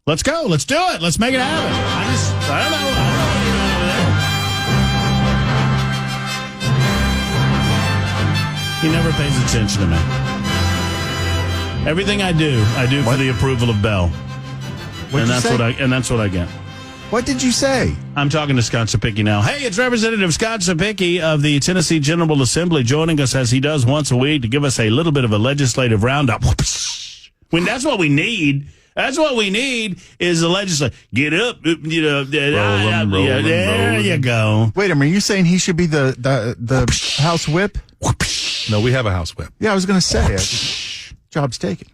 Let's go. Let's do it. Let's make it happen. I don't know what you're doing over there. He never pays attention to me. Everything I do for the approval of Bell. And that's what I get. What did you say? I'm talking to Scott Cepicky now. Hey, it's Representative Scott Cepicky of the Tennessee General Assembly joining us as he does once a week to give us a little bit of a legislative roundup. When that's what we need. That's what we need is the legislature. Get up, rolling. There you go. Wait a minute, are you saying he should be the House Whip? No, we have a House Whip. Yeah, I was going to say, job's taken.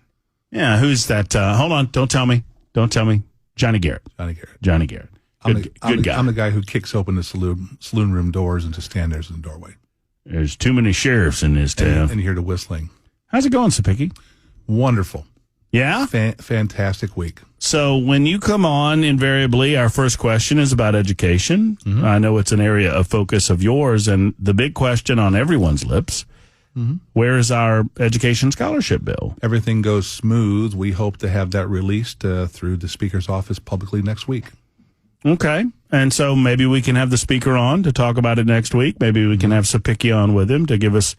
Yeah, who's that? Hold on, don't tell me. Johnny Garrett. Johnny Garrett. Good guy. I'm the guy who kicks open the saloon room doors and to stand there in the doorway. There's too many sheriffs in this town. And you hear the whistling. How's it going, Cepicky? Wonderful. Yeah? Fantastic week. So when you come on, invariably, our first question is about education. Mm-hmm. I know it's an area of focus of yours, and the big question on everyone's lips, where is our education scholarship bill? Everything goes smooth. We hope to have that released through the Speaker's office publicly next week. Okay. And so maybe we can have the Speaker on to talk about it next week. Maybe we can have Cepicky on with him to give us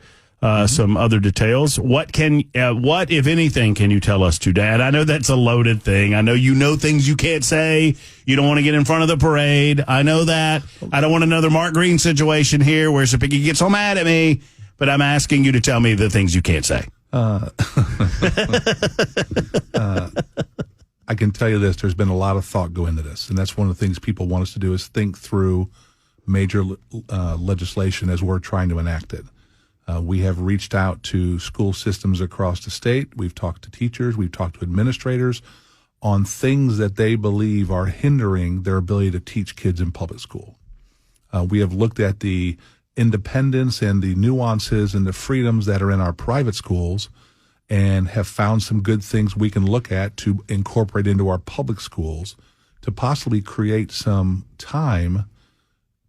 some other details. What, if anything, can you tell us to, Dad? I know that's a loaded thing. I know you know things you can't say. You don't want to get in front of the parade. I know that. I don't want another Mark Green situation here where Cepicky gets so mad at me. But I'm asking you to tell me the things you can't say. I can tell you this. There's been a lot of thought go into this. And that's one of the things people want us to do is think through major legislation as we're trying to enact it. We have reached out to school systems across the state. We've talked to teachers. We've talked to administrators on things that they believe are hindering their ability to teach kids in public school. We have looked at the independence and the nuances and the freedoms that are in our private schools and have found some good things we can look at to incorporate into our public schools to possibly create some time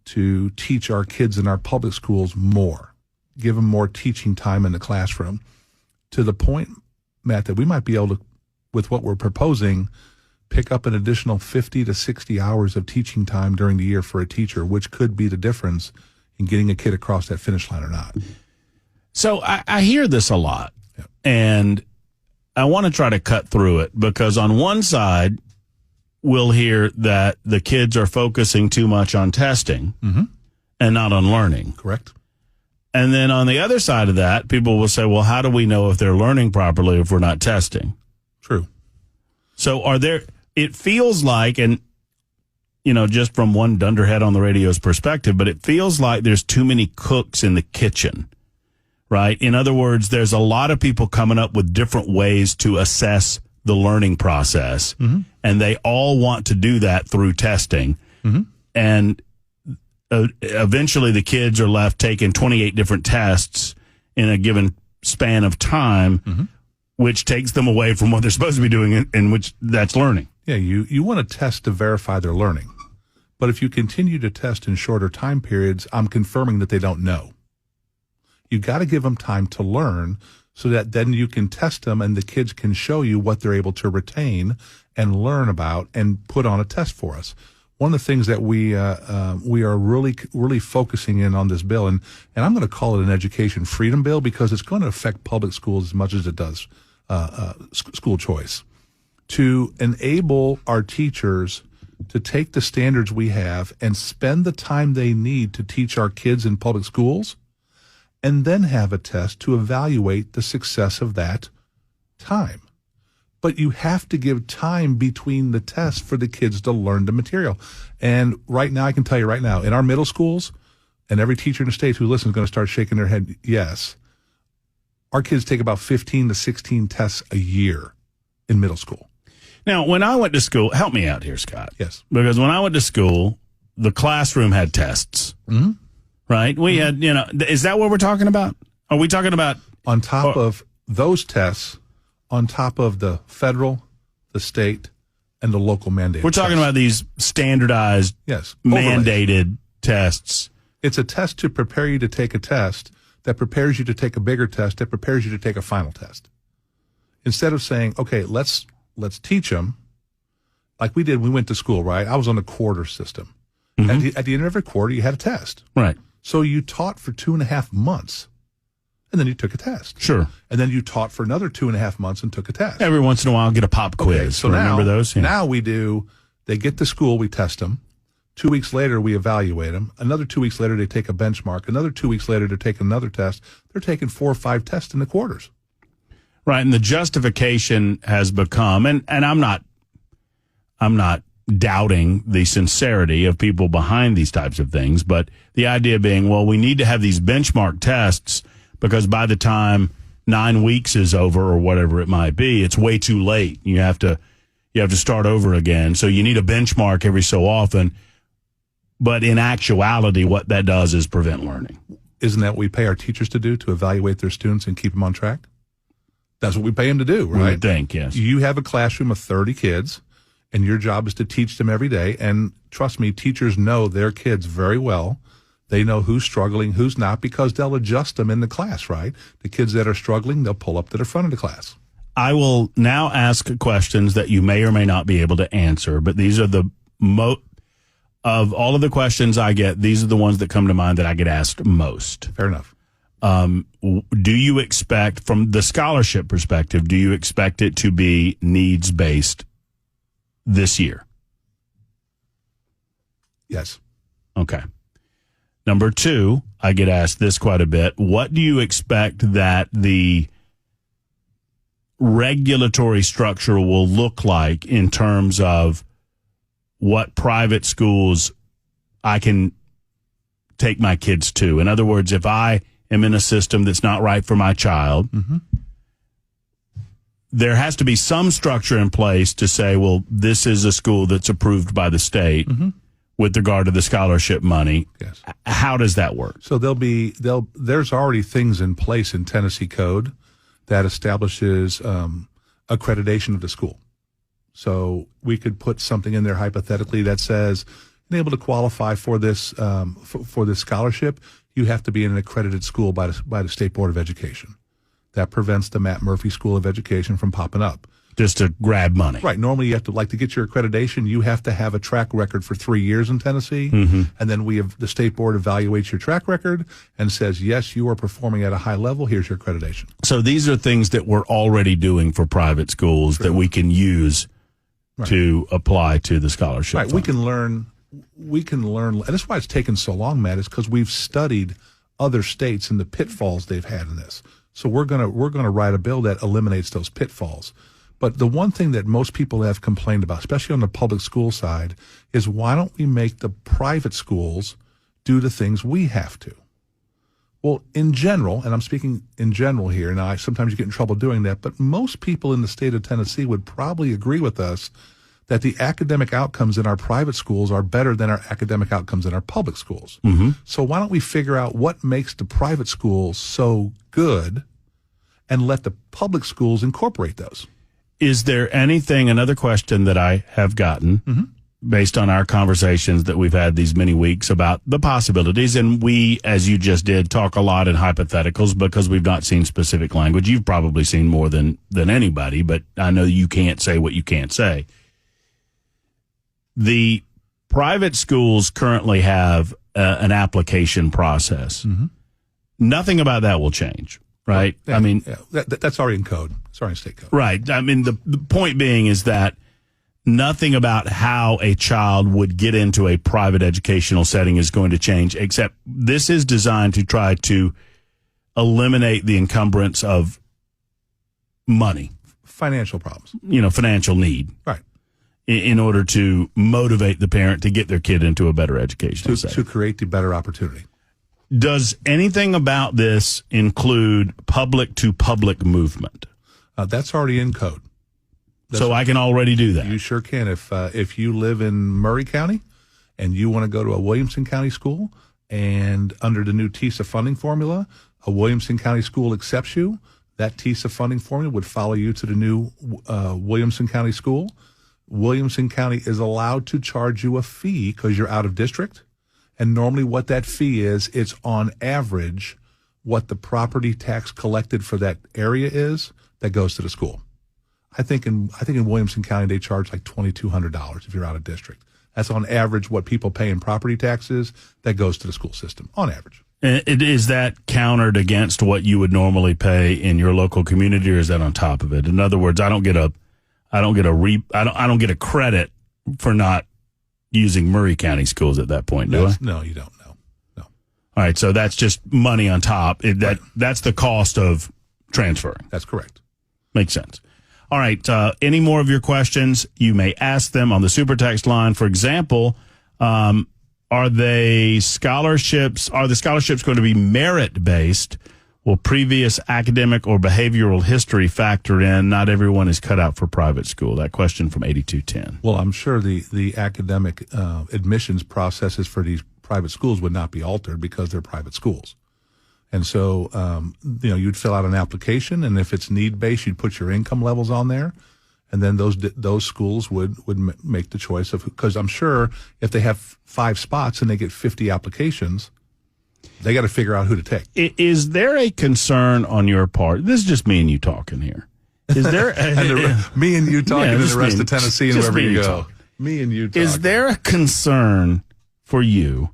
to teach our kids in our public schools more, give them more teaching time in the classroom, to the point, Matt, that we might be able to, with what we're proposing, pick up an additional 50 to 60 hours of teaching time during the year for a teacher, which could be the difference in getting a kid across that finish line or not. So I hear this a lot, and I want to try to cut through it because on one side, we'll hear that the kids are focusing too much on testing and not on learning. Correct. And then on the other side of that, people will say, well, how do we know if they're learning properly if we're not testing? True. So it feels like, and just from one dunderhead on the radio's perspective, but it feels like there's too many cooks in the kitchen, right? In other words, there's a lot of people coming up with different ways to assess the learning process, and they all want to do that through testing. And eventually the kids are left taking 28 different tests in a given span of time, which takes them away from what they're supposed to be doing, in which that's learning. Yeah, you want to test to verify their learning. But if you continue to test in shorter time periods, I'm confirming that they don't know. You got to give them time to learn so that then you can test them and the kids can show you what they're able to retain and learn about and put on a test for us. One of the things that we are really focusing in on this bill, and I'm going to call it an education freedom bill because it's going to affect public schools as much as it does school choice, to enable our teachers to take the standards we have and spend the time they need to teach our kids in public schools, and then have a test to evaluate the success of that time. But you have to give time between the tests for the kids to learn the material. And right now, I can tell you right now, in our middle schools, and every teacher in the state who listens is going to start shaking their head, yes, our kids take about 15 to 16 tests a year in middle school. Now, when I went to school, help me out here, Scott. Yes. Because when I went to school, the classroom had tests, right? We had, is that what we're talking about? Are we talking about? On top of those tests, on top of the federal, the state, and the local mandated We're talking tests. about these standardized, mandated tests. It's a test to prepare you to take a test that prepares you to take a bigger test that prepares you to take a final test. Instead of saying, okay, let's teach them, like we went to school, right? I was on the quarter system. At the end of every quarter, you had a test. Right. So you taught for 2.5 months, and then you took a test. Sure. And then you taught for another 2.5 months and took a test. Every once in a while, I'll get a pop quiz. Okay, so remember those? Yeah. Now they get to school, we test them. 2 weeks later, we evaluate them. Another 2 weeks later, they take a benchmark. Another 2 weeks later, they're taking another test. They're taking 4 or 5 tests in the quarters. Right, and the justification has become, and I'm not doubting the sincerity of people behind these types of things, but the idea being, well, we need to have these benchmark tests because by the time 9 weeks is over or whatever it might be, it's way too late. You have to start over again. So you need a benchmark every so often. But in actuality, what that does is prevent learning. Isn't that what we pay our teachers to do, to evaluate their students and keep them on track? That's what we pay them to do, right? I think, yes. You have a classroom of 30 kids, and your job is to teach them every day. And trust me, teachers know their kids very well. They know who's struggling, who's not, because they'll adjust them in the class, right? The kids that are struggling, they'll pull up to the front of the class. I will now ask questions that you may or may not be able to answer, but these are the of all of the questions I get, these are the ones that come to mind that I get asked most. Fair enough. Do you expect, from the scholarship perspective, do you expect it to be needs-based this year? Yes. Okay. Number 2, I get asked this quite a bit. What do you expect that the regulatory structure will look like in terms of what private schools I can take my kids to? In other words, if I am in a system that's not right for my child, there has to be some structure in place to say, well, this is a school that's approved by the state with regard to the scholarship money. Yes. How does that work? So there's already things in place in Tennessee code that establishes accreditation of the school. So we could put something in there hypothetically that says, being able to qualify for this for this scholarship, you have to be in an accredited school by the State Board of Education. That prevents the Matt Murphy School of Education from popping up. Just to grab money. Right. Normally, you have to get your accreditation, you have to have a track record for 3 years in Tennessee. And then the State Board evaluates your track record and says, yes, you are performing at a high level. Here's your accreditation. So these are things that we're already doing for private schools that we can use to apply to the scholarship. Right. fund. We can learn. And that's why it's taken so long, Matt, is because we've studied other states and the pitfalls they've had in this. So we're gonna write a bill that eliminates those pitfalls. But the one thing that most people have complained about, especially on the public school side, is why don't we make the private schools do the things we have to? Well, in general, and I'm speaking in general here, and sometimes you get in trouble doing that, but most people in the state of Tennessee would probably agree with us that the academic outcomes in our private schools are better than our academic outcomes in our public schools. So why don't we figure out what makes the private schools so good and let the public schools incorporate those? Is there anything, another question that I have gotten based on our conversations that we've had these many weeks about the possibilities, and we, as you just did, talk a lot in hypotheticals because we've not seen specific language. You've probably seen more than anybody, but I know you can't say what you can't say. The private schools currently have an application process. Nothing about that will change. Right. Yeah, I mean, that's already in code. It's already in state code. Right. I mean, the point being is that nothing about how a child would get into a private educational setting is going to change, except this is designed to try to eliminate the encumbrance of money. Financial problems. Financial need. Right. In order to motivate the parent to get their kid into a better educational setting. To create the better opportunity. Does anything about this include public-to-public movement? That's already in code. So I can already do that? You sure can. If you live in Murray County and you want to go to a Williamson County school, and under the new TISA funding formula, a Williamson County school accepts you, that TISA funding formula would follow you to the new Williamson County school. Williamson County is allowed to charge you a fee because you're out of district. And normally what that fee is, it's on average what the property tax collected for that area is that goes to the school. I think in Williamson County they charge like $2,200 if you're out of district. That's on average what people pay in property taxes that goes to the school system on average. Is that countered against what you would normally pay in your local community, or is that on top of it? In other words, I don't get a credit for not using Murray County schools at that point, do I? No, you don't. No. All right, so that's just money on top. That's the cost of transferring. That's correct. Makes sense. All right, any more of your questions, you may ask them on the super text line. For example, are the scholarships going to be merit-based? Will previous academic or behavioral history factor in? Not everyone is cut out for private school. That question from 8210. Well, I'm sure the academic admissions processes for these private schools would not be altered because they're private schools. And so, you'd fill out an application, and if it's need-based, you'd put your income levels on there. And then those schools would make the choice of, because I'm sure if they have 5 spots and they get 50 applications, they got to figure out who to take. Is there a concern on your part? This is just me and you talking here. Is there me and you talking and the rest of Tennessee and wherever you go? Me and you talking. Is there a concern for you?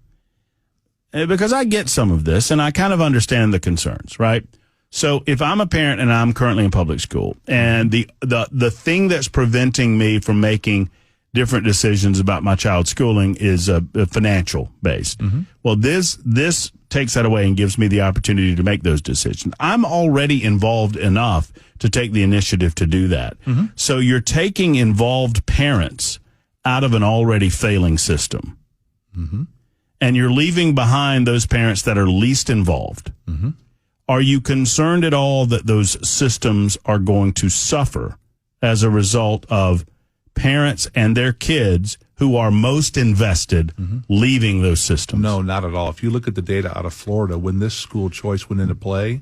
Because I get some of this and I kind of understand the concerns, right? So if I'm a parent and I'm currently in public school, and the thing that's preventing me from making different decisions about my child's schooling is financial based. Mm-hmm. Well, this takes that away and gives me the opportunity to make those decisions. I'm already involved enough to take the initiative to do that. Mm-hmm. So you're taking involved parents out of an already failing system. Mm-hmm. And you're leaving behind those parents that are least involved. Mm-hmm. Are you concerned at all that those systems are going to suffer as a result of parents and their kids who are most invested leaving those systems? No, not at all. If you look at the data out of Florida, when this school choice went into play,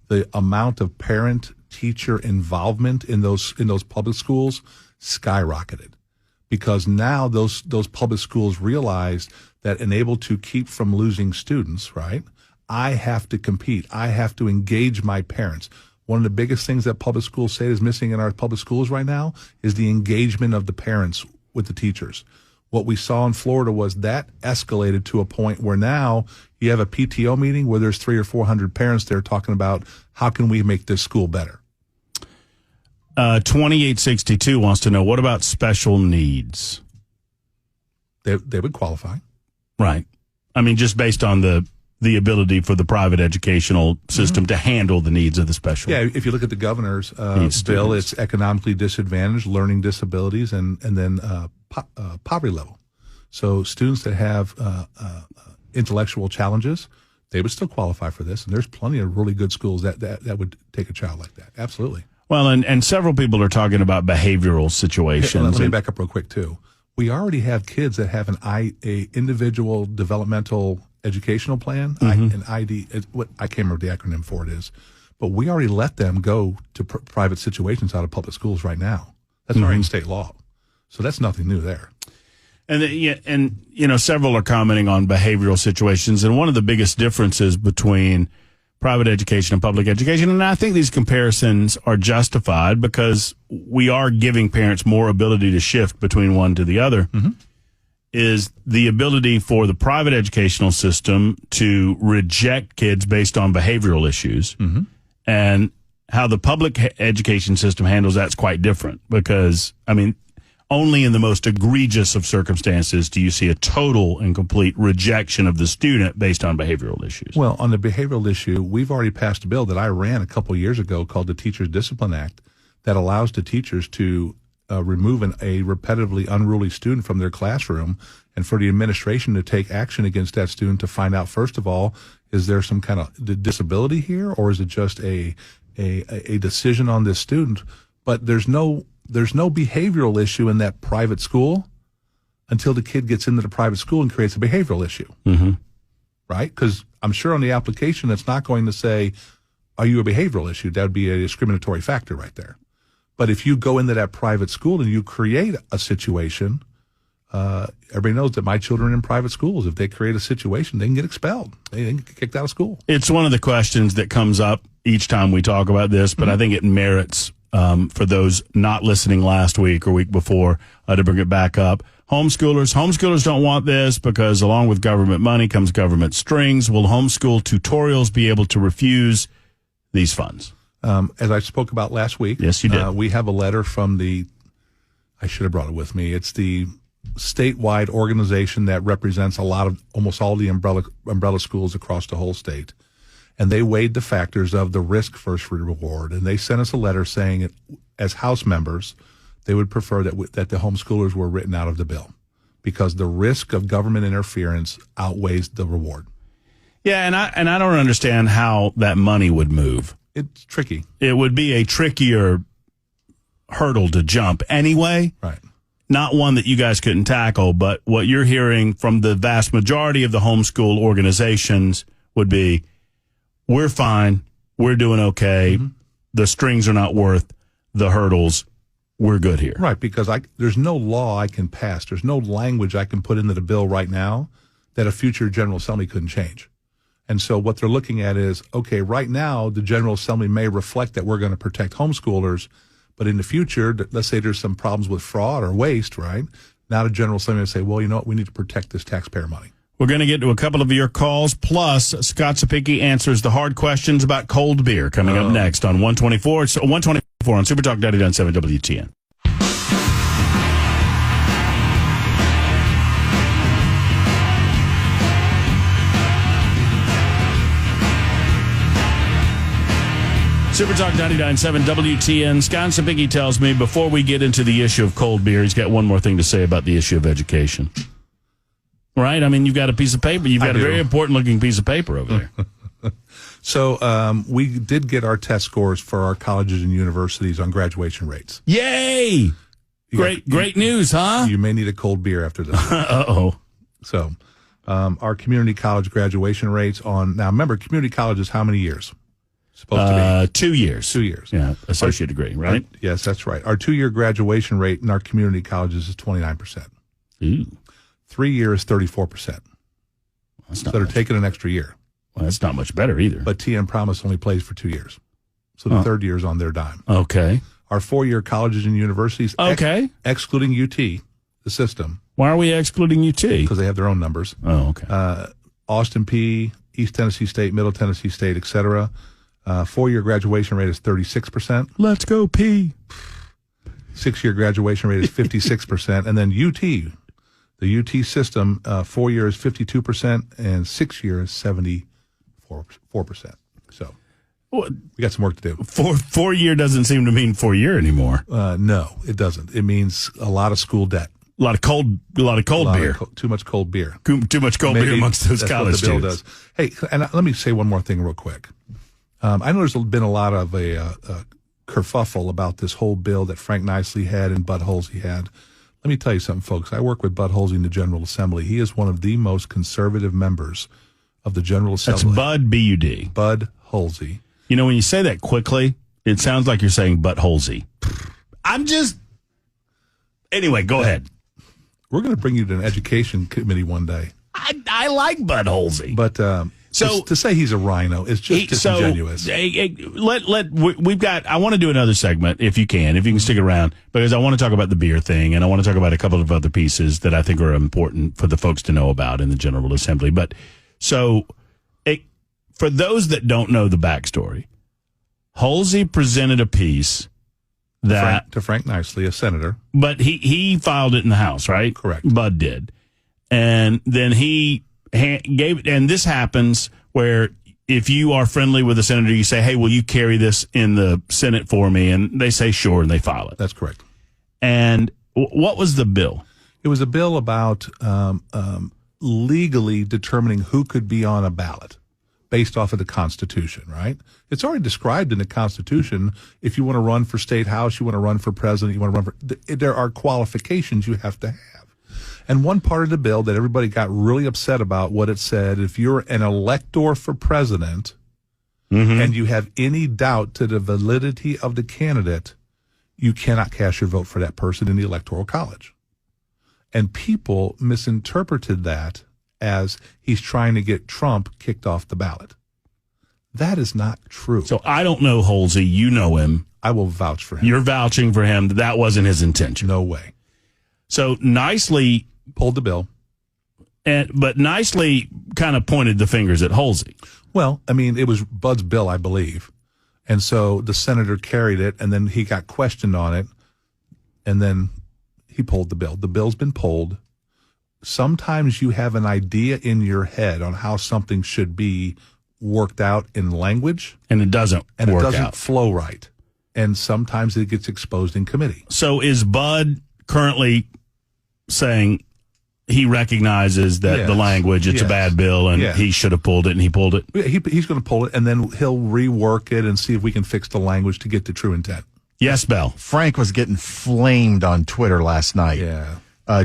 the amount of parent-teacher involvement in those public schools skyrocketed, because now those public schools realized that in able to keep from losing students, right, I have to compete. I have to engage my parents. One of the biggest things that public schools say is missing in our public schools right now is the engagement of the parents with the teachers. What we saw in Florida was that escalated to a point where now you have a PTO meeting where there's 300 or 400 parents there talking about how can we make this school better. 2862 wants to know, what about special needs? They would qualify. Right. I mean, just based on the ability for the private educational system to handle the needs of the special. Yeah, if you look at the governor's bill, it's economically disadvantaged, learning disabilities, and then poverty level. So students that have intellectual challenges, they would still qualify for this. And there's plenty of really good schools that would take a child like that. Absolutely. Well, and several people are talking about behavioral situations. Let me back up real quick, too. We already have kids that have a individual developmental educational plan, an ID. I can't remember the acronym for it is, but we already let them go to private situations out of public schools right now. That's already in state law, so that's nothing new there. And several are commenting on behavioral situations, and one of the biggest differences between private education and public education, and I think these comparisons are justified because we are giving parents more ability to shift between one to the other, is the ability for the private educational system to reject kids based on behavioral issues. And how the public education system handles that's quite different because, I mean, only in the most egregious of circumstances do you see a total and complete rejection of the student based on behavioral issues. Well, on the behavioral issue, we've already passed a bill that I ran a couple of years ago called the Teachers Discipline Act that allows the teachers to remove a repetitively unruly student from their classroom and for the administration to take action against that student to find out, first of all, is there some kind of disability here or is it just a decision on this student? But there's no behavioral issue in that private school until the kid gets into the private school and creates a behavioral issue, right? Because I'm sure on the application it's not going to say, are you a behavioral issue? That would be a discriminatory factor right there. But if you go into that private school and you create a situation, everybody knows that my children in private schools, if they create a situation, they can get expelled. They can get kicked out of school. It's one of the questions that comes up each time we talk about this, but I think it merits for those not listening last week or week before, to bring it back up. Homeschoolers don't want this because along with government money comes government strings. Will homeschool tutorials be able to refuse these funds? As I spoke about last week. Yes, you did. We have a letter from I should have brought it with me. It's the statewide organization that represents almost all the umbrella schools across the whole state. And they weighed the factors of the risk versus reward. And they sent us a letter saying, as House members, they would prefer that the homeschoolers were written out of the bill because the risk of government interference outweighs the reward. Yeah, and I don't understand how that money would move. It's tricky. It would be a trickier hurdle to jump anyway. Right. Not one that you guys couldn't tackle, but what you're hearing from the vast majority of the homeschool organizations would be, we're fine, we're doing okay, the strings are not worth the hurdles, we're good here. Right, because there's no law I can pass, there's no language I can put into the bill right now that a future General Assembly couldn't change. And so what they're looking at is, okay, right now the General Assembly may reflect that we're going to protect homeschoolers, but in the future, let's say there's some problems with fraud or waste, right? Now the General Assembly will say, well, you know what, we need to protect this taxpayer money. We're going to get to a couple of your calls, plus Scott Cepicky answers the hard questions about cold beer coming up next on 124. It's 124 on Super Talk 99.7 WTN. Super Talk 99.7 WTN. Scott Cepicky tells me before we get into the issue of cold beer, he's got one more thing to say about the issue of education. Right? I mean, you've got a piece of paper. You've got a very important-looking piece of paper over there. So we did get our test scores for our colleges and universities on graduation rates. Yay! Great news, huh? You may need a cold beer after this. Uh-oh. So our community college graduation rates now remember, community college is how many years? Supposed to be 2 years. 2 years. Yeah, associate degree, right? Yes, that's right. Our 2-year graduation rate in our community colleges is 29%. Ooh. 3 years, 34%. So they're taking an extra year. Well, that's not much better either. But TN Promise only plays for 2 years. So the third year is on their dime. Okay. Our 4-year colleges and universities, excluding UT, the system. Why are we excluding UT? Because they have their own numbers. Oh, okay. Austin P, East Tennessee State, Middle Tennessee State, et cetera. 4-year graduation rate is 36%. Let's go P. 6-year graduation rate is 56%. And then UT, the UT system, 4 years 52% and 6 years 74%. So we got some work to do. 4 year doesn't seem to mean 4 year anymore. No, it doesn't. It means a lot of school debt. A lot of cold beer. Too much cold beer. Too much cold beer amongst those college students. Does. Hey, and let me say one more thing real quick. I know there's been a lot of a kerfuffle about this whole bill that Frank Nicely had and Bud Holsey had. Let me tell you something, folks. I work with Bud Holsey in the General Assembly. He is one of the most conservative members of the General Assembly. That's Bud, B-U-D. Bud Holsey. You know, when you say that quickly, it sounds like you're saying Bud Holsey. Anyway, go ahead. We're going to bring you to an education committee one day. I like Bud Holsey. But so to say he's a rhino is just disingenuous. We've got. I want to do another segment if you can stick around, because I want to talk about the beer thing, and I want to talk about a couple of other pieces that I think are important for the folks to know about in the General Assembly. But for those that don't know the backstory, Holsey presented a piece to Frank Nicely, a senator, but he filed it in the House, right? Correct. Bud did, and then he gave, and this happens where if you are friendly with a senator, you say, hey, will you carry this in the Senate for me? And they say, sure, and they file it. That's correct. And what was the bill? It was a bill about legally determining who could be on a ballot based off of the Constitution, right? It's already described in the Constitution. If you want to run for state house, you want to run for president, you want to run for, there are qualifications you have to have. And one part of the bill that everybody got really upset about, what it said, if you're an elector for president and you have any doubt to the validity of the candidate, you cannot cast your vote for that person in the Electoral College. And people misinterpreted that as he's trying to get Trump kicked off the ballot. That is not true. So I don't know Halsey. You know him. I will vouch for him. You're vouching for him. That wasn't his intention. No way. So nicely Pulled the bill. but nicely kind of pointed the fingers at Halsey. Well, I mean, it was Bud's bill, I believe. And so the senator carried it, and then he got questioned on it, and then he pulled the bill. The bill's been pulled. Sometimes you have an idea in your head on how something should be worked out in language, And it doesn't and work it doesn't out. flow right. And sometimes it gets exposed in committee. So is Bud currently saying he recognizes that the Yes. language, it's a Yes. bad bill, and Yes. he should have pulled it, and he pulled it? He's going to pull it, and then he'll rework it and see if we can fix the language to get to true intent. Yes, Bell. Frank was getting flamed on Twitter last night. Yeah.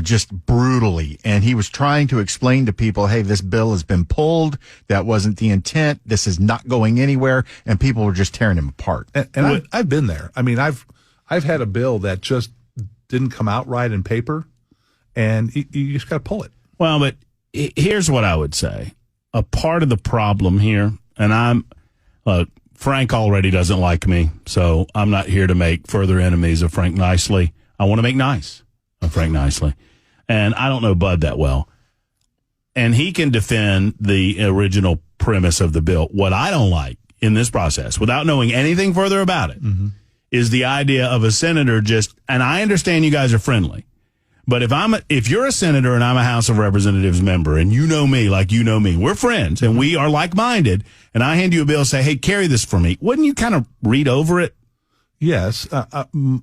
Just brutally. And he was trying to explain to people, hey, this bill has been pulled. That wasn't the intent. This is not going anywhere. And people were just tearing him apart. And I've been there. I mean, I've had a bill that just didn't come out right in paper, and you just got to pull it. Well, but here's what I would say. A part of the problem here, and Frank already doesn't like me, so I'm not here to make further enemies of Frank Nicely. I want to make nice of Frank Nicely. And I don't know Bud that well. And he can defend the original premise of the bill. What I don't like in this process, without knowing anything further about it, is the idea of a senator and I understand you guys are friendly, but if you're a senator and I'm a House of Representatives member, and you know me like you know me, we're friends and we are like-minded, and I hand you a bill and say, hey, carry this for me, wouldn't you kind of read over it? Yes.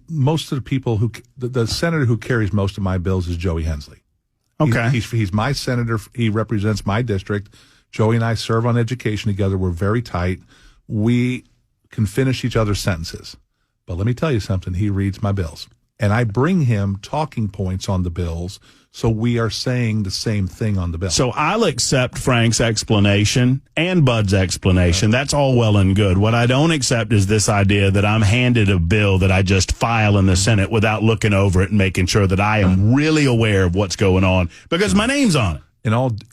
Most of the people the senator who carries most of my bills is Joey Hensley. Okay. He's my senator. He represents my district. Joey and I serve on education together. We're very tight. We can finish each other's sentences. But let me tell you something. He reads my bills. And I bring him talking points on the bills, so we are saying the same thing on the bill. So I'll accept Frank's explanation and Bud's explanation. That's all well and good. What I don't accept is this idea that I'm handed a bill that I just file in the Senate without looking over it and making sure that I am really aware of what's going on, because my name's on it.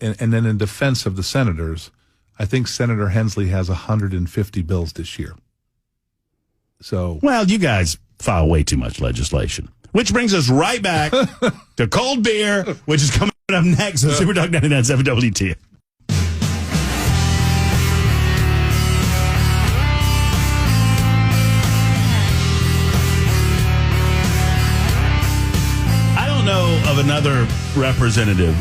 And then in defense of the senators, I think Senator Hensley has 150 bills this year. So, well, you guys file way too much legislation, which brings us right back to cold beer, which is coming up next on Super Talk 99.7 WTF. I don't know of another representative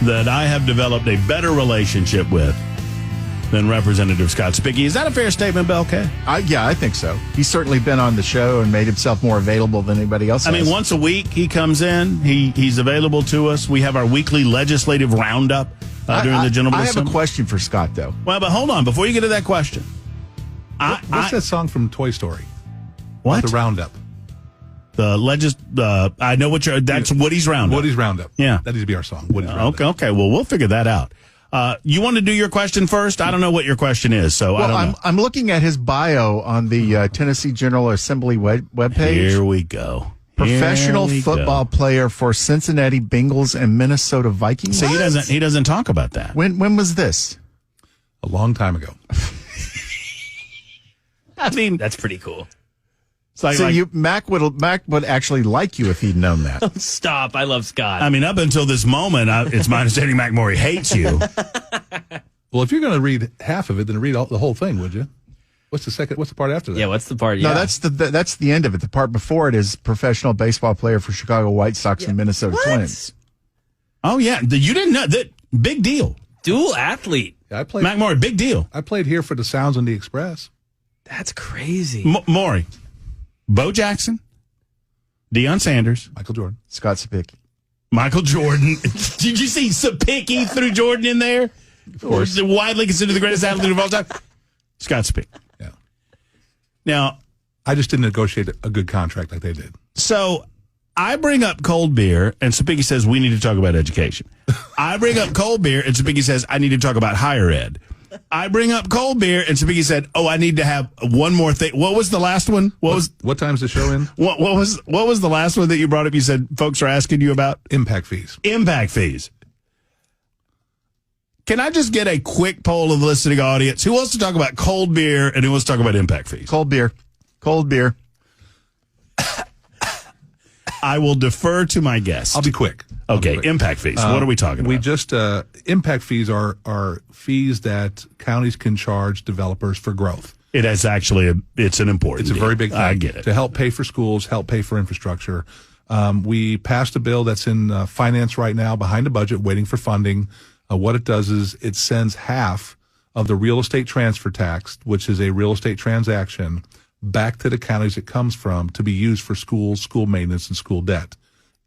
that I have developed a better relationship with than Representative Scott Cepicky. Is that a fair statement, Belkay? Yeah, I think so. He's certainly been on the show and made himself more available than anybody else has. I mean, once a week he comes in. He's available to us. We have our weekly legislative roundup during the General I have Assembly. a question for Scott, though. Well, but hold on. Before you get to that question. what's that song from Toy Story? What? The Roundup. I know what that's Woody's Roundup. Woody's Roundup. Yeah. That needs to be our song. Woody's Roundup. Okay. Well, we'll figure that out. You want to do your question first? I don't know what your question is, so I don't know. I'm looking at his bio on the Tennessee General Assembly webpage. Here we go. Professional football player for Cincinnati Bengals and Minnesota Vikings. So he doesn't talk about that. When was this? A long time ago. I mean, That's pretty cool. it's like, So Mac would actually like you if he'd known that. Stop. I love Scott. I mean, up until this moment, it's my understanding Mac Morey hates you. Well, if you're going to read half of it, then read the whole thing, would you? What's the part after that? yeah, what's the part? No, Yeah. that's the end of it. The part before it is professional baseball player for Chicago White Sox and Minnesota Twins. Oh, yeah. You didn't know that. Big deal. Dual athlete. I played. Mac Morey, big deal. I played here for the Sounds and the Express. That's crazy. Morey, Bo Jackson, Deion Sanders, Michael Jordan. Scott Cepicky. Michael Jordan. Did you see Cepicky threw Jordan in there? Of course. Widely considered the greatest athlete of all time. Scott Cepicky. Yeah. Now, I just didn't negotiate a good contract like they did. so I bring up cold beer, and Cepicky says, we need to talk about education. I bring up cold beer, and Cepicky says, I need to talk about higher ed. I bring up cold beer, and Cepicky said, oh, I need to have one more thing. What was the last one? What time's the show in? What was the last one that you brought up? You said folks are asking you about Impact fees. impact fees. Can I just get a quick poll of the listening audience? Who wants to talk about cold beer and who wants to talk about impact fees? Cold beer. I will defer to my guest. I'll be quick. Okay, impact fees. What are we talking about? We just impact fees are fees that counties can charge developers for growth. It is actually it's an important. It's a very big thing. I get it. To help pay for schools, help pay for infrastructure. We passed a bill that's in finance right now, behind the budget, waiting for funding. What it does is it sends half of the real estate transfer tax, which is a real estate transaction, back to the counties it comes from to be used for schools, school maintenance, and school debt.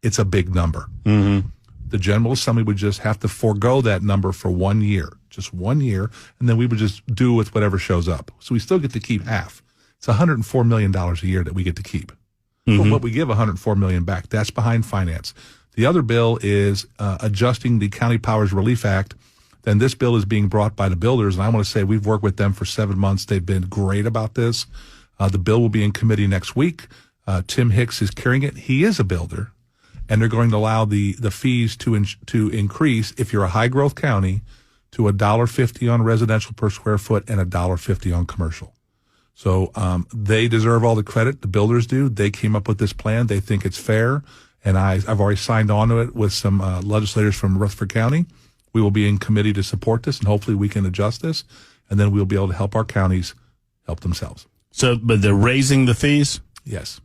It's a big number. Mm-hmm. The General Assembly would just have to forego that number for 1 year, just 1 year, and then we would just do with whatever shows up. So we still get to keep half. It's $104 million a year that we get to keep. Mm-hmm. But we give $104 million back. That's behind finance. The other bill is adjusting the County Powers Relief Act. Then this bill is being brought by the builders, and I want to say we've worked with them for 7 months. They've been great about this. The bill will be in committee next week. Tim Hicks is carrying it. He is a builder, and they're going to allow the fees to increase if you're a high growth county to $1.50 on residential per square foot and $1.50 on commercial. So they deserve all the credit. The builders do. They came up with this plan. They think it's fair, and I've already signed on to it with some legislators from Rutherford County. We will be in committee to support this, and hopefully we can adjust this, and then we'll be able to help our counties help themselves. So, but they're raising the fees? Yes.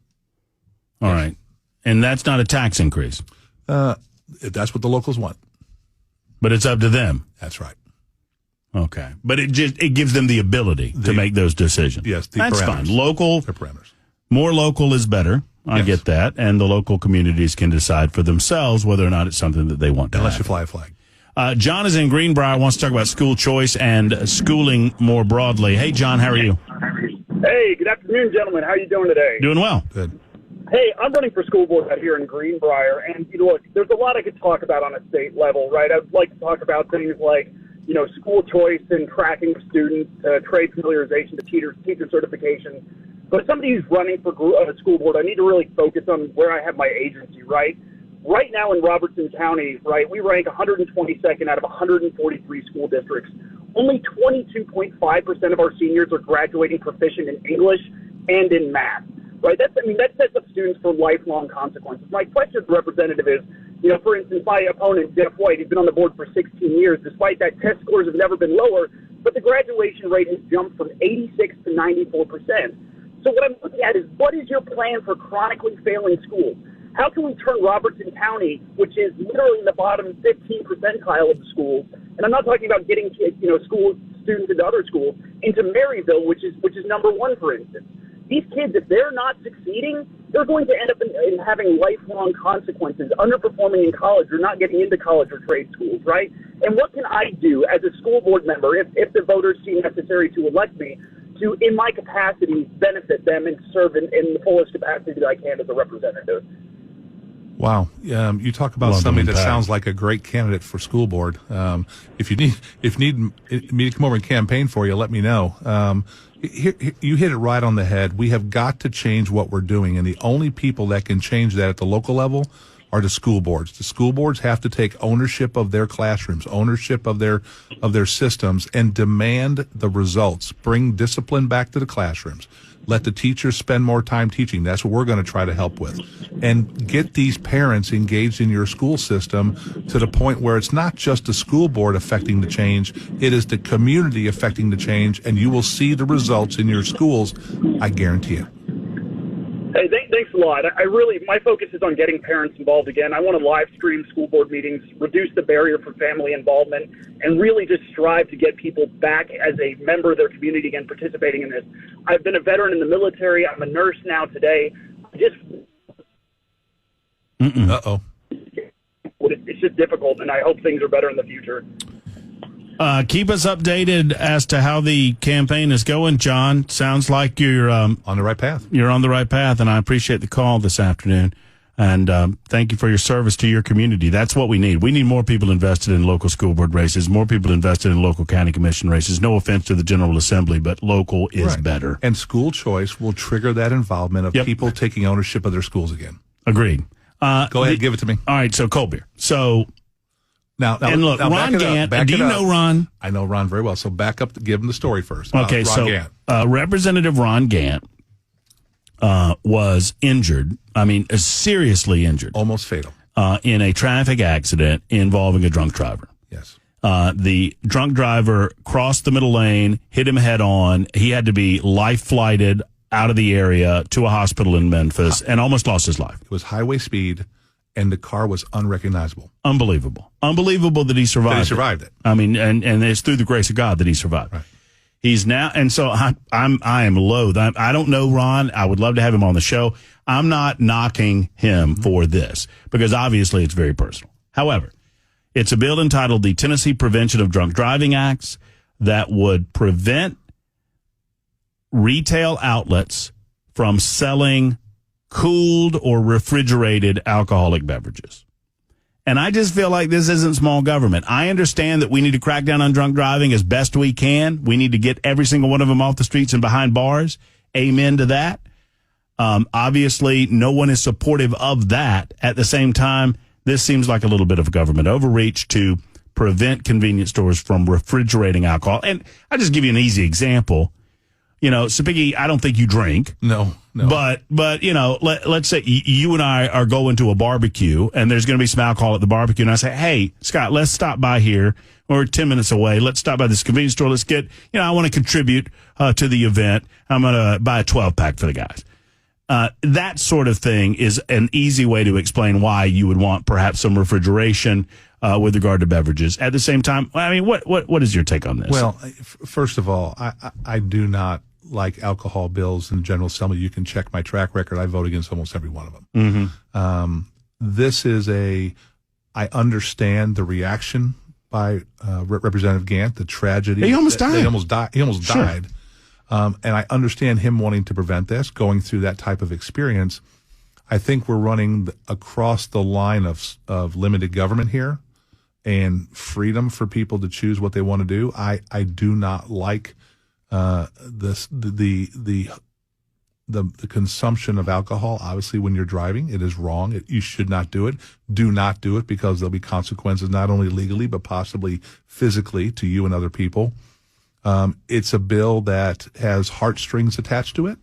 All right. And that's not a tax increase? If that's what the locals want. But it's up to them? That's right. Okay. But it gives them the ability to make those decisions? Yes. That's parameters. fine. Local, the parameters. More local is better. I get that. And the local communities can decide for themselves whether or not it's something that they want to Unless have. you fly a flag. John is in Greenbrier, wants to talk about school choice and schooling more broadly. Hey, John, how are you? Hey, good afternoon, gentlemen. How are you doing today? Doing well. Good. Hey, I'm running for school board out here in Greenbrier, and look, there's a lot I could talk about on a state level, right? I'd like to talk about things like, school choice and tracking students, trade familiarization to teacher certification. But as somebody who's running for school board, I need to really focus on where I have my agency, right? Right now in Robertson County, right, we rank 122nd out of 143 school districts. Only 22.5% of our seniors are graduating proficient in English and in math, right? That sets up students for lifelong consequences. My question to the representative is, for instance, my opponent, Jeff White, he's been on the board for 16 years. Despite that, test scores have never been lower, but the graduation rate has jumped from 86 to 94%. So what I'm looking at is, what is your plan for chronically failing schools? How can we turn Robertson County, which is literally in the bottom 15 percentile of the schools, and I'm not talking about getting school students into other schools, into Maryville, which is number one, for instance. These kids, if they're not succeeding, they're going to end up in having lifelong consequences, underperforming in college or not getting into college or trade schools, right? And what can I do as a school board member, if the voters see necessary to elect me, to, in my capacity, benefit them and serve in the fullest capacity that I can as a representative? Wow. You talk about somebody that sounds like a great candidate for school board. If you need me to come over and campaign for you, let me know. You hit it right on the head. We have got to change what we're doing, and the only people that can change that at the local level are the school boards. The school boards have to take ownership of their classrooms, ownership of their systems, and demand the results. Bring discipline back to the classrooms. Let the teachers spend more time teaching. That's what we're going to try to help with. And get these parents engaged in your school system to the point where it's not just the school board affecting the change, it is the community affecting the change, and you will see the results in your schools. I guarantee it. Hey, thanks a lot. My focus is on getting parents involved again. I want to live stream school board meetings, reduce the barrier for family involvement, and really just strive to get people back as a member of their community again, participating in this. I've been a veteran in the military. I'm a nurse now today. Uh-oh. It's just difficult, and I hope things are better in the future. Keep us updated as to how the campaign is going, John. Sounds like you're on the right path. You're on the right path, and I appreciate the call this afternoon. And thank you for your service to your community. That's what we need. We need more people invested in local school board races, more people invested in local county commission races. No offense to the General Assembly, but local is better. And school choice will trigger that involvement of people taking ownership of their schools again. Agreed. Go ahead, give it to me. All right, so cold beer. So And look, Ron Gant, do you know Ron? I know Ron very well. So back up, give him the story first. Okay, Ron so Gant. Representative Ron Gant was injured. I mean, seriously injured. Almost fatal. In a traffic accident involving a drunk driver. Yes. The drunk driver crossed the middle lane, hit him head on. He had to be life flighted out of the area to a hospital in Memphis and almost lost his life. It was highway speed, and the car was unrecognizable. Unbelievable that he survived. That he survived it. I mean, and it's through the grace of God that he survived. Right. He's now, and so I am loath. I don't know Ron. I would love to have him on the show. I'm not knocking him for this because obviously it's very personal. However, it's a bill entitled the Tennessee Prevention of Drunk Driving Acts that would prevent retail outlets from selling cooled or refrigerated alcoholic beverages. And I just feel like this isn't small government. I understand that we need to crack down on drunk driving as best we can. We need to get every single one of them off the streets and behind bars. Amen to that. Obviously, no one is supportive of that. At the same time, this seems like a little bit of a government overreach to prevent convenience stores from refrigerating alcohol. And I'll just give you an easy example. You know, Cepicky, I don't think you drink. No. But you know, let's say you and I are going to a barbecue and there's going to be some alcohol at the barbecue. And I say, hey, Scott, let's stop by here. We're 10 minutes away. Let's stop by this convenience store. Let's get, I want to contribute to the event. I'm going to buy a 12-pack for the guys. That sort of thing is an easy way to explain why you would want perhaps some refrigeration with regard to beverages. At the same time, I mean, what is your take on this? Well, first of all, I do not like alcohol bills in General Assembly. You can check my track record. I vote against almost every one of them. Mm-hmm. This is I understand the reaction by Representative Gant, the tragedy. He almost died. He almost died. And I understand him wanting to prevent this, going through that type of experience. I think we're running across the line of limited government here and freedom for people to choose what they want to do. I do not like the consumption of alcohol. Obviously, when you're driving, it is wrong. You should not do it. Do not do it because there'll be consequences not only legally but possibly physically to you and other people. It's a bill that has heartstrings attached to it,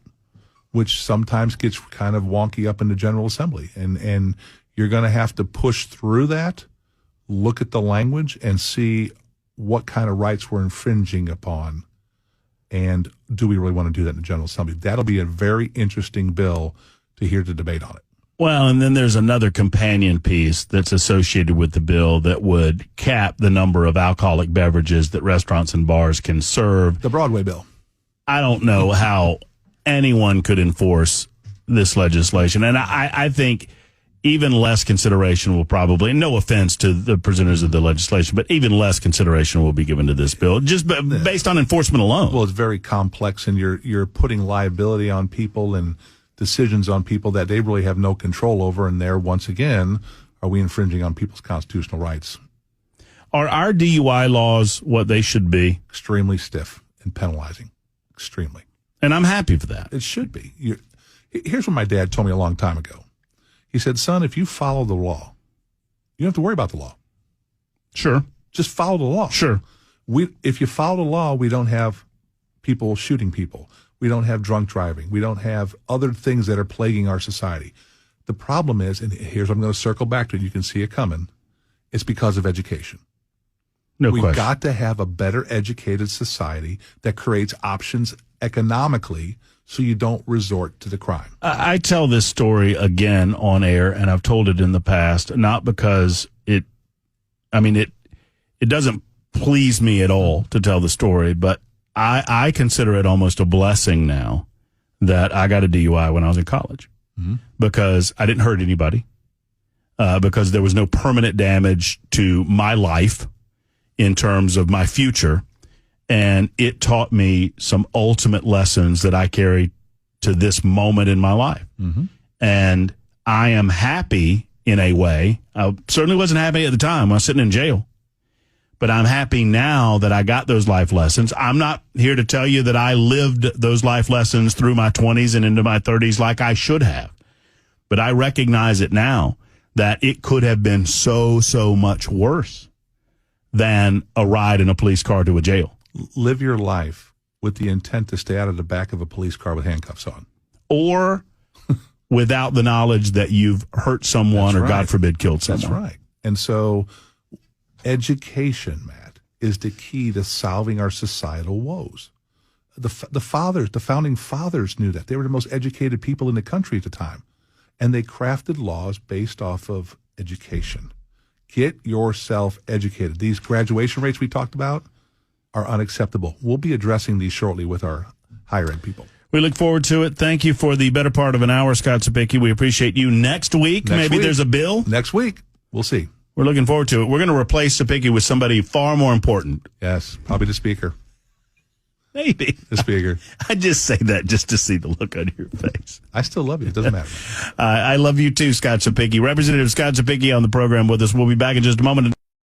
which sometimes gets kind of wonky up in the General Assembly. And you're going to have to push through that, look at the language, and see what kind of rights we're infringing upon. And do we really want to do that in the General Assembly? That'll be a very interesting bill to hear the debate on it. Well, and then there's another companion piece that's associated with the bill that would cap the number of alcoholic beverages that restaurants and bars can serve. The Broadway bill. I don't know how anyone could enforce this legislation. And I think even less consideration will probably, no offense to the presenters of the legislation, but even less consideration will be given to this bill, just based on enforcement alone. Well, it's very complex, and you're putting liability on people and decisions on people that they really have no control over. And there, once again, are we infringing on people's constitutional rights? Are our DUI laws what they should be? Extremely stiff and penalizing. Extremely. And I'm happy for that. It should be. Here's what my dad told me a long time ago. He said, son, if you follow the law, you don't have to worry about the law. Sure. Just follow the law. Sure. If you follow the law, we don't have people shooting people. We don't have drunk driving. We don't have other things that are plaguing our society. The problem is, and here's what I'm going to circle back to, you can see it coming, it's because of education. No question. We've got to have a better educated society that creates options economically so you don't resort to the crime. I tell this story again on air, and I've told it in the past, not because it doesn't please me at all to tell the story, but I consider it almost a blessing now that I got a DUI when I was in college because I didn't hurt anybody, because there was no permanent damage to my life in terms of my future. And it taught me some ultimate lessons that I carry to this moment in my life. Mm-hmm. And I am happy in a way. I certainly wasn't happy at the time. I was sitting in jail. But I'm happy now that I got those life lessons. I'm not here to tell you that I lived those life lessons through my 20s and into my 30s like I should have. But I recognize it now that it could have been so much worse. than a ride in a police car to a jail. Live your life with the intent to stay out of the back of a police car with handcuffs on. Or without the knowledge that you've hurt someone or, God forbid, killed someone. That's right. And so education, Matt, is the key to solving our societal woes. The founding fathers knew that. They were the most educated people in the country at the time. And they crafted laws based off of education. Get yourself educated. These graduation rates we talked about are unacceptable. We'll be addressing these shortly with our higher ed people. We look forward to it. Thank you for the better part of an hour, Scott Cepicky. We appreciate you. Next week, maybe there's a bill. Next week. We'll see. We're looking forward to it. We're going to replace Cepicky with somebody far more important. Yes, probably the speaker. Maybe. The speaker. I just say that just to see the look on your face. I still love you. It doesn't matter. I love you too, Scott Cepicky. Representative Scott Cepicky on the program with us. We'll be back in just a moment.